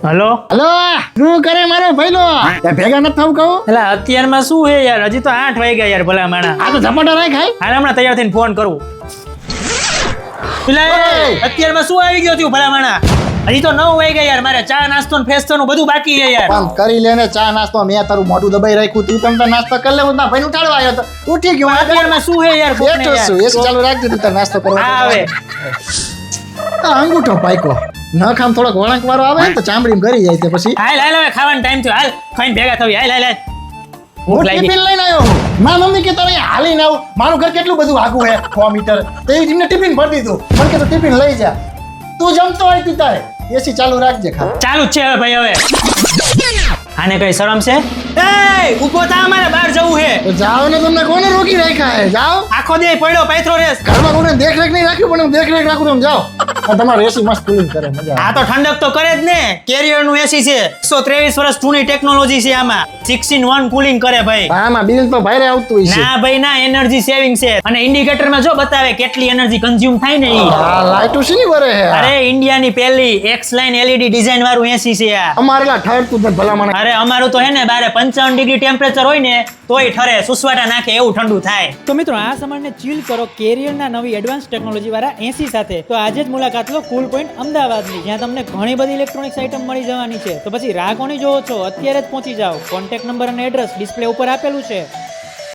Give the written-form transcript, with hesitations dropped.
Hello hello, શું કરે મારો ભઈલો? તે ભેગા નથી થવું કહું? એટલે અત્યારમાં શું છે યાર, હજી તો 8 વાગ્યા યાર ભલા માણા. આ તો ઝપાટા રાખ હાય. હાલ હમણાં તૈયાર થઈને ફોન કરું. એટલે અત્યારમાં શું આવી ગયો થયું ભલા માણા? હજી તો 9 વાગ્યા યાર, મારે ચા નાસ્તો ને ફેસ્તો નું બધું બાકી છે યાર. પણ કરી લેને ચા નાસ્તો. મેં તારું મોઢું દબાઈ રાખ્યું, તું તમ તાર નાસ્તો કરી લે. હું તારા ભાઈને ઉઠાડવા આવ્યો તો ઉઠી ગયો. અત્યારમાં શું છે યાર, કોકને બેઠો છું, એસી ચાલુ રાખજે, તું તાર નાસ્તો કરવા. હા હવે આ અંગૂઠો પાયકો નખ આમ થોડોક વળાંક વાળો આવે ને તો ચામડીમાં ગરી જાય છે પછી. હાલ હાલ હવે ખાવાનો ટાઈમ થયો, હાલ ખાઈને ભેગા થવી. હાલ હાલ હાલ. હું ભૂખ લાગી. ટિફિન લઈને આવ્યો હું. મારી મમ્મી કે તારે હાલીને આવું. મારું ઘર કેટલું બધું આગું હે 6 મીટર. તો એ એમને ટિફિન ભરી દીધું. મને કે તું ટિફિન લઈ જા. તું જમતો હોય તું તારે એસી ચાલુ રાખજે ખા. ચાલુ જ છે હવે ભાઈ. હવે આને કઈ શરમ છે? એ ઊભો થા, અમારે બહાર જવું છે. તો જાઓ ને, તમને કોને રોકી રાખ્યા હે? જાઓ. આખો દે પડ્યો પાથરો રેસ. ઘરમાં કોને દેખરેખ નહીં રાખ્યું, પણ હું દેખરેખ રાખું તો જાઓ. અને તમારે એસી મસ્ત કુલિંગ કરે, મજા આ આવે. તો ઠંડક તો કરે જ ને. કેરિયર નું એસી છે, 123 વર્ષ જૂની ટેકનોલોજી છે. આમાં 6-in-1 કુલિંગ કરે ભાઈ. પણ આમાં બિલ તો ભારે આવતું હોય છે. ના ભાઈ ના, એનર્જી સેવિંગ છે. અને ઇન્ડિકેટર માં જો બતાવે કેટલી એનર્જી કન્ઝ્યુમ થાય ને ઈ. આ લાઈટો શેની વરે હે? અરે ઇન્ડિયાની પહેલી X-line LED ડિઝાઇન વાળું એસી છે આ. અમારે લા ઠરતું જ નથી ભલામણ. અરે અમારું તો હે ને બારે 55 ડિગ્રી ટેમ્પરેચર હોય ને તોય ઠરે, સુસવાટા નાખે એવું ઠંડુ થાય. તો મિત્રો આ સામાનને ચીલ કરો કેરિયરના નવી એડવાન્સ ટેકનોલોજી વાળા એસી સાથે. તો આજે જ મુલાકાત લો કુલ પોઈન્ટ અમદાવાદની, જ્યાં તમને ઘણી બધી ઇલેક્ટ્રોનિક્સ આઇટમ મળી જવાની છે. તો પછી રાહ કોની જોવો છો? અત્યારે જ પહોંચી જાઓ. કોન્ટેક્ટ નંબર અને એડ્રેસ ડિસ્પ્લે ઉપર આપેલું છે.